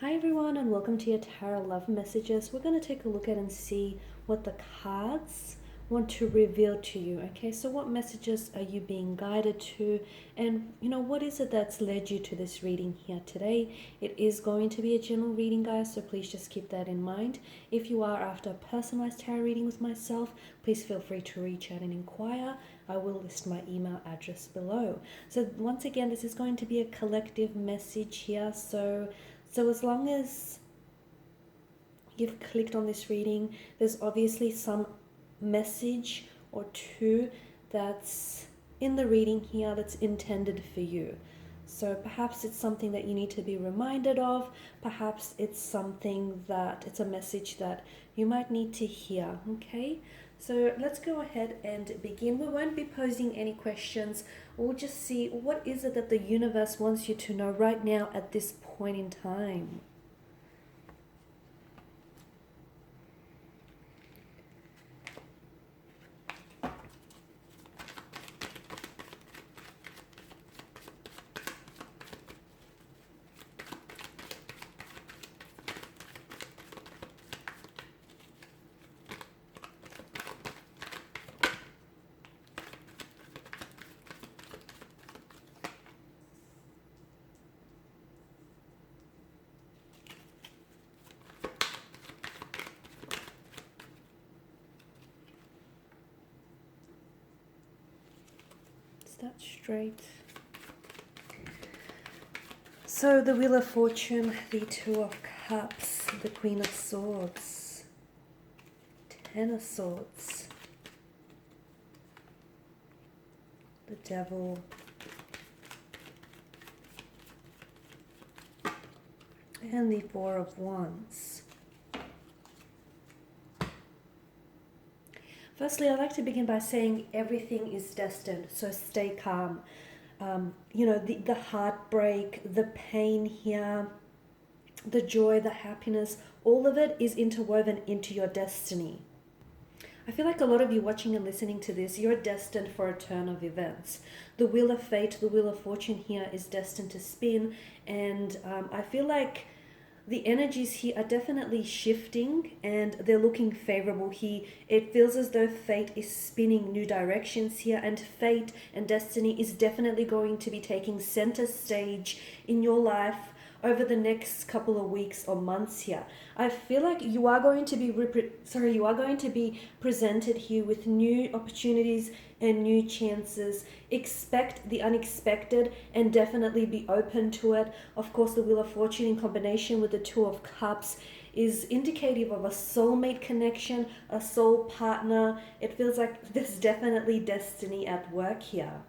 Hi everyone and welcome to your Tarot Love Messages. We're going to take a look at and see what the cards want to reveal to you. Okay, so what messages are you being guided to, and what is it that's led you to this reading here today? It is going to be a general reading, guys, so please just keep that in mind. If you are after a personalized tarot reading with myself, please feel free to reach out and inquire. I will list my email address below. So once again, this is going to be a collective message here, so as long as you've clicked on this reading, there's obviously some message or two that's in the reading here that's intended for you. So perhaps it's something that you need to be reminded of. Perhaps it's something that it's a message that you might need to hear. Okay, so let's go ahead and begin. We won't be posing any questions. We'll just see what is it that the universe wants you to know right now at this point in time. That straight. So the Wheel of Fortune, the Two of Cups, the Queen of Swords, Ten of Swords, the Devil, and the Four of Wands. Firstly, I'd like to begin by saying everything is destined, so stay calm. The heartbreak, the pain here, the joy, the happiness, all of it is interwoven into your destiny. I feel like a lot of you watching and listening to this, you're destined for a turn of events. The Wheel of Fate, the Wheel of Fortune here is destined to spin, and I feel like the energies here are definitely shifting and they're looking favorable here. It feels as though fate is spinning new directions here, and fate and destiny is definitely going to be taking center stage in your life over the next couple of weeks or months here. I feel like you are going to be presented here with new opportunities and new chances. Expect the unexpected and definitely be open to it. Of course, the Wheel of Fortune in combination with the Two of Cups is indicative of a soulmate connection, a soul partner. It feels like there's definitely destiny at work here.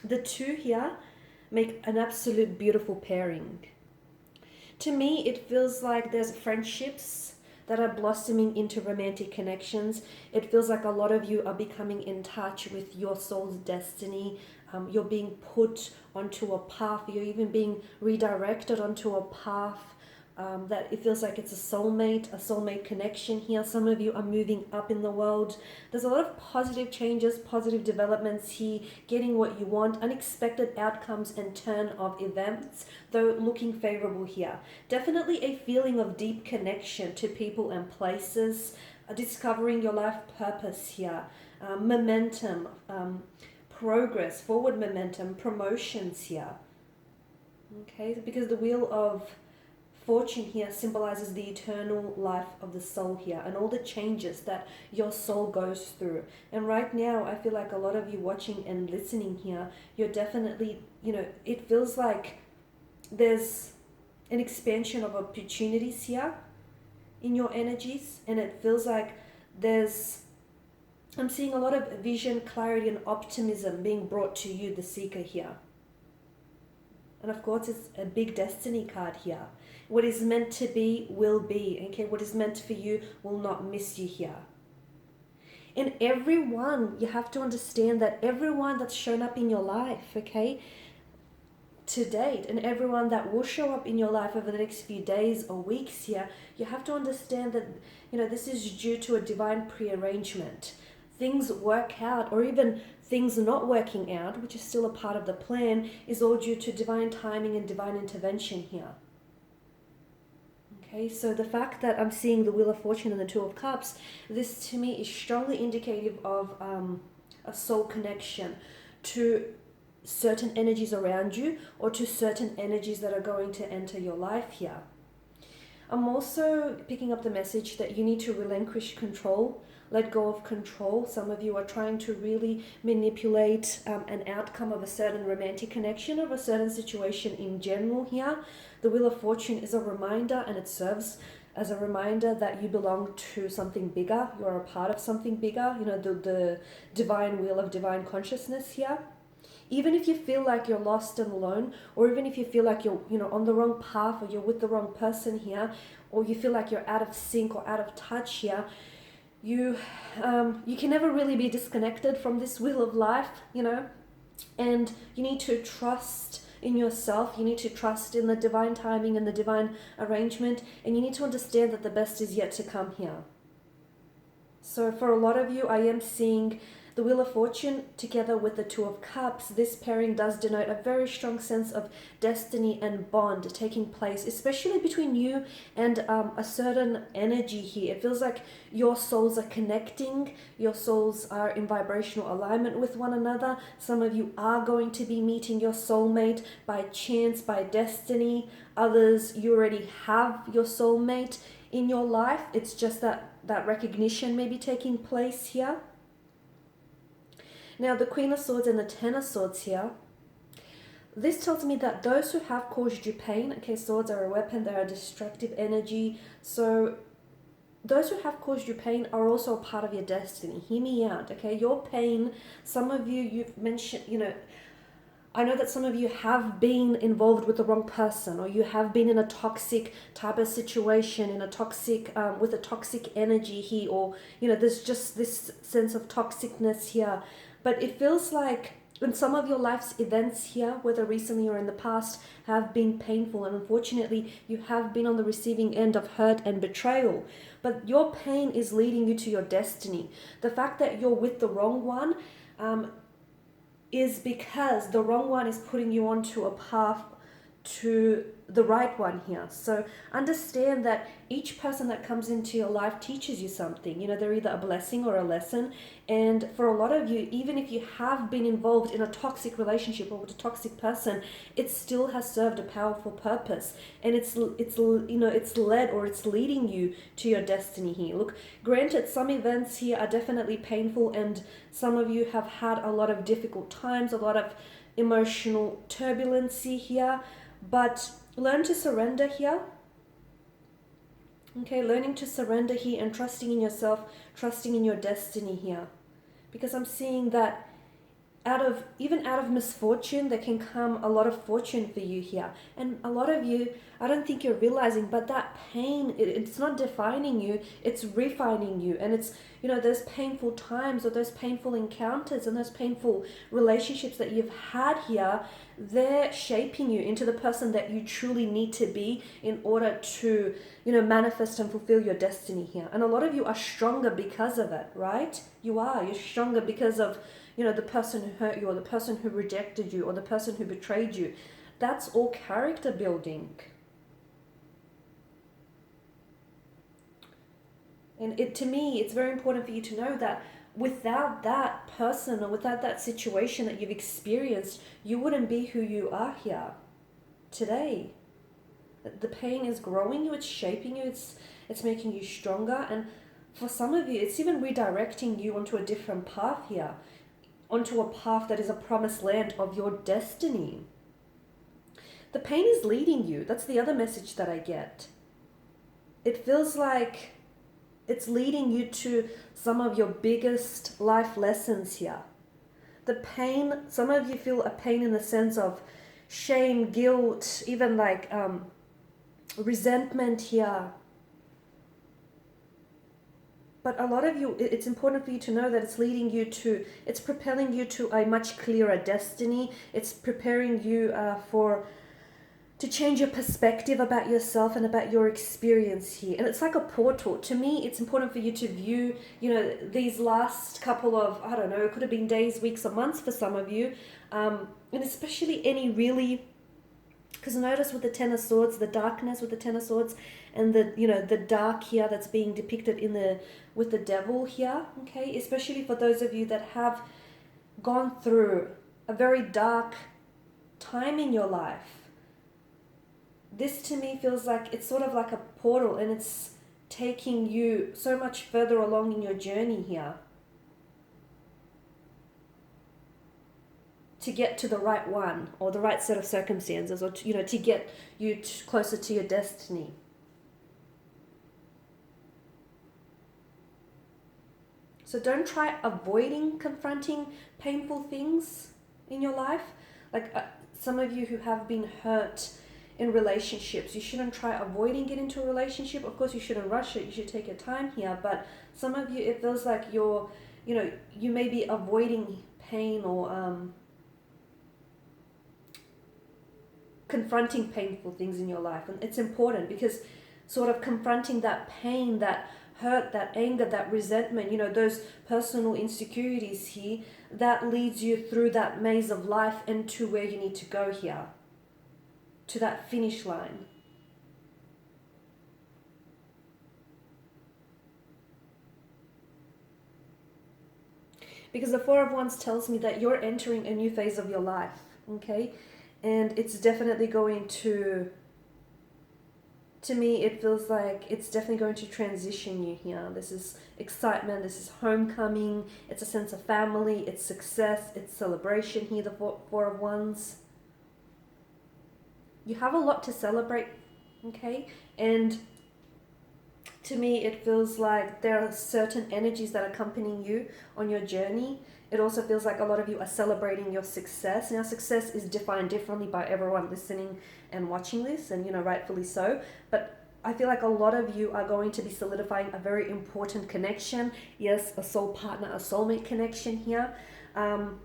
The two here make an absolute beautiful pairing. To me, it feels like there's friendships that are blossoming into romantic connections. It feels like a lot of you are becoming in touch with your soul's destiny. You're being put onto a path. You're even being redirected onto a path that it feels like it's a soulmate connection here. Some of you are moving up in the world. There's a lot of positive changes, positive developments here, getting what you want, unexpected outcomes and turn of events, though looking favorable here. Definitely a feeling of deep connection to people and places, discovering your life purpose here, momentum, progress, forward momentum, promotions here. Okay, because the Wheel of Fortune here symbolizes the eternal life of the soul here and all the changes that your soul goes through. And right now, I feel like a lot of you watching and listening here, you're definitely, it feels like there's an expansion of opportunities here in your energies, and it feels like I'm seeing a lot of vision, clarity, and optimism being brought to you, the seeker here. And of course, it's a big destiny card here. What is meant to be will be. Okay, what is meant for you will not miss you here. And everyone, you have to understand that everyone that's shown up in your life, okay, to date, and everyone that will show up in your life over the next few days or weeks here, you have to understand that, this is due to a divine prearrangement. things work out, or even things not working out, which is still a part of the plan, is all due to divine timing and divine intervention here. Okay, so the fact that I'm seeing the Wheel of Fortune and the Two of Cups, this to me is strongly indicative of a soul connection to certain energies around you, or to certain energies that are going to enter your life here. I'm also picking up the message that you need to relinquish control, let go of control. Some of you are trying to really manipulate an outcome of a certain romantic connection, of a certain situation in general here. The Wheel of Fortune is a reminder, and it serves as a reminder that you belong to something bigger. You are a part of something bigger, you know, the divine wheel of divine consciousness here. Even if you feel like you're lost and alone, or even if you feel like you're, you know, on the wrong path, or you're with the wrong person here, or you feel like you're out of sync or out of touch here, you can never really be disconnected from this wheel of life, you know, and you need to trust in yourself. You need to trust in the divine timing and the divine arrangement, and you need to understand that the best is yet to come here. So for a lot of you, I am seeing the Wheel of Fortune together with the Two of Cups. This pairing does denote a very strong sense of destiny and bond taking place, especially between you and a certain energy here. It feels like your souls are connecting, your souls are in vibrational alignment with one another. Some of you are going to be meeting your soulmate by chance, by destiny. Others, you already have your soulmate in your life. It's just that recognition may be taking place here. Now, the Queen of Swords and the Ten of Swords here, this tells me that those who have caused you pain, okay, swords are a weapon, they're a destructive energy, so those who have caused you pain are also a part of your destiny. Hear me out, okay? Your pain, some of you, you've mentioned, you know, I know that some of you have been involved with the wrong person, or you have been in a toxic type of situation, in a toxic, with a toxic energy here, or, you know, there's just this sense of toxicness here. But it feels like in some of your life's events here, whether recently or in the past, have been painful. And unfortunately, you have been on the receiving end of hurt and betrayal. But your pain is leading you to your destiny. The fact that you're with the wrong one is because the wrong one is putting you onto a path to the right one here. So understand that each person that comes into your life teaches you something. You know, they're either a blessing or a lesson. And for a lot of you, even if you have been involved in a toxic relationship or with a toxic person, it still has served a powerful purpose. And it's you know, it's led, or it's leading you to your destiny here. Look, granted, some events here are definitely painful, and some of you have had a lot of difficult times, a lot of emotional turbulency here, but learn to surrender here. Okay, learning to surrender here and trusting in yourself, trusting in your destiny here. Because I'm seeing that even out of misfortune, there can come a lot of fortune for you here. And a lot of you, I don't think you're realizing, but that pain, it's not defining you, it's refining you. And it's, you know, those painful times, or those painful encounters and those painful relationships that you've had here, they're shaping you into the person that you truly need to be in order to, you know, manifest and fulfill your destiny here. And a lot of you are stronger because of it, right? You're stronger because of, you know, the person who hurt you, or the person who rejected you, or the person who betrayed you. That's all character building. And to me, it's very important for you to know that without that person, or without that situation that you've experienced, you wouldn't be who you are here today. The pain is growing you, it's shaping you, it's making you stronger. And for some of you, it's even redirecting you onto a different path here, onto a path that is a promised land of your destiny. The pain is leading you. That's the other message that I get. It feels like it's leading you to some of your biggest life lessons here. The pain, some of you feel a pain in the sense of shame, guilt, even like resentment here. But a lot of you, it's important for you to know that it's leading you to, it's propelling you to a much clearer destiny. It's preparing you for to change your perspective about yourself and about your experience here. And it's like a portal. To me, it's important for you to view, these last couple of, I don't know, it could have been days, weeks, or months for some of you. And especially any really, because notice with the Ten of Swords, the darkness with the Ten of Swords, and the dark here that's being depicted with the devil here, okay? Especially for those of you that have gone through a very dark time in your life. This to me feels like it's sort of like a portal, and it's taking you so much further along in your journey here to get to the right one or the right set of circumstances, or to get you closer to your destiny. So don't try avoiding confronting painful things in your life. Like some of you who have been hurt in relationships, you shouldn't try avoiding getting into a relationship. Of course, you shouldn't rush it. You should take your time here. But some of you, it feels like you may be avoiding pain or confronting painful things in your life. And it's important because sort of confronting that pain, that hurt, that anger, that resentment, those personal insecurities here, that leads you through that maze of life and to where you need to go here, to that finish line. Because the Four of Wands tells me that you're entering a new phase of your life, okay? And it's definitely going to me, it feels like it's definitely going to transition you here. This is excitement, this is homecoming, it's a sense of family, it's success, it's celebration here, the Four of Wands. You have a lot to celebrate, okay? And to me, it feels like there are certain energies that are accompanying you on your journey. It also feels like a lot of you are celebrating your success. Now, success is defined differently by everyone listening and watching this, and rightfully so. But I feel like a lot of you are going to be solidifying a very important connection. Yes, a soul partner, a soulmate connection here. And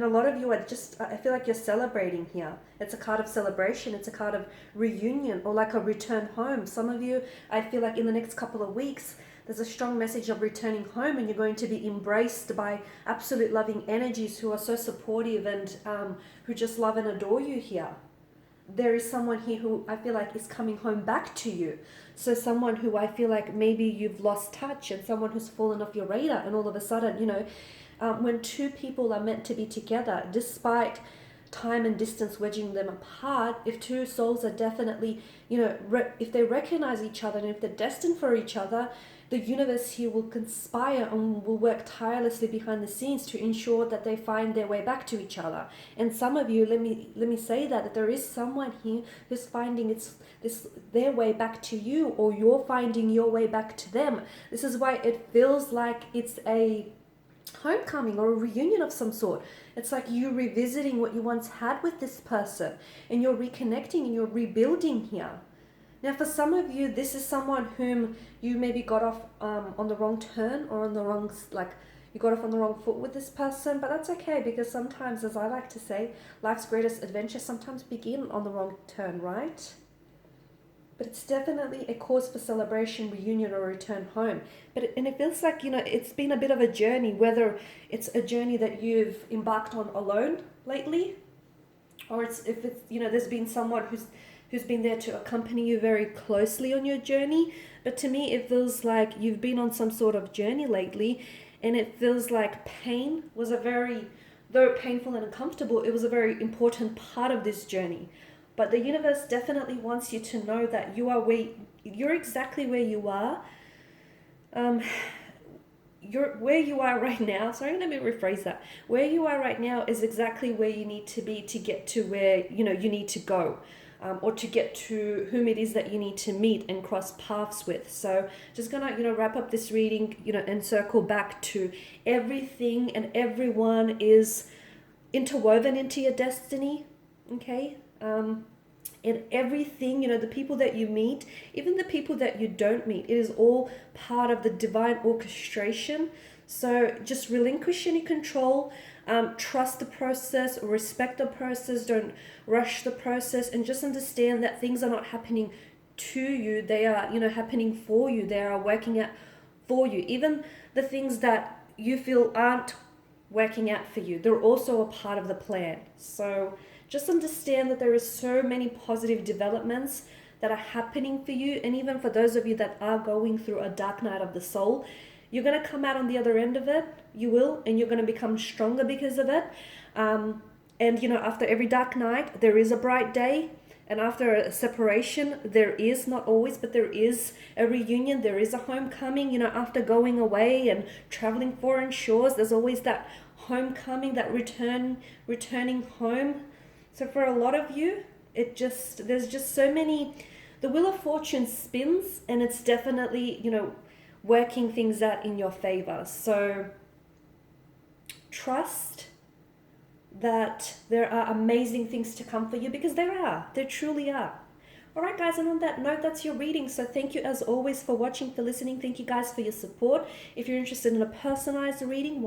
a lot of you are I feel like you're celebrating here. It's a card of celebration. It's a card of reunion or like a return home. Some of you, I feel like in the next couple of weeks, there's a strong message of returning home, and you're going to be embraced by absolute loving energies who are so supportive and who just love and adore you here. There is someone here who I feel like is coming home back to you. So someone who I feel like maybe you've lost touch, and someone who's fallen off your radar, and all of a sudden, when two people are meant to be together, despite time and distance wedging them apart, if two souls are definitely, if they recognize each other and if they're destined for each other, the universe here will conspire and will work tirelessly behind the scenes to ensure that they find their way back to each other. And some of you, let me say that there is someone here who's finding their way back to you, or you're finding your way back to them. This is why it feels like it's a homecoming or a reunion of some sort. It's like you revisiting what you once had with this person, and you're reconnecting and you're rebuilding here. Now, for some of you, this is someone whom you maybe got off on the wrong turn, or on the wrong, you got off on the wrong foot with this person, but that's okay, because sometimes, as I like to say, life's greatest adventures sometimes begin on the wrong turn, right? But it's definitely a cause for celebration, reunion, or return home. And it feels like, it's been a bit of a journey, whether it's a journey that you've embarked on alone lately, or there's been someone who's been there to accompany you very closely on your journey. But to me, it feels like you've been on some sort of journey lately, and it feels like pain was though painful and uncomfortable, it was a very important part of this journey. But the universe definitely wants you to know that you're exactly where you are. You're where you are right now. Sorry, let me rephrase that. Where you are right now is exactly where you need to be to get to where you need to go. Or to get to whom it is that you need to meet and cross paths with. So just gonna wrap up this reading, and circle back to everything and everyone is interwoven into your destiny, okay? And everything, the people that you meet, even the people that you don't meet, it is all part of the divine orchestration. So just relinquish any control, trust the process, respect the process, don't rush the process, and just understand that things are not happening to you, they are, happening for you, they are working out for you. Even the things that you feel aren't working out for you, they're also a part of the plan. So just understand that there is so many positive developments that are happening for you, and even for those of you that are going through a dark night of the soul, you're going to come out on the other end of it. You will, and you're going to become stronger because of it. And after every dark night there is a bright day, and after a separation there is, not always, but there is a reunion, there is a homecoming. After going away and traveling foreign shores, there's always that homecoming, that returning home. So for a lot of you, there's just so many, the wheel of fortune spins, and it's definitely working things out in your favor. So trust that there are amazing things to come for you, because there truly are. All right, guys, and on that note, that's your reading. So thank you as always for watching, for listening. Thank you guys for your support. If you're interested in a personalized reading,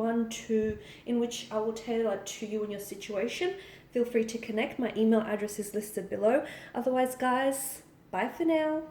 in which I will tailor to you and your situation, feel free to connect. My email address is listed below. Otherwise, guys, bye for now.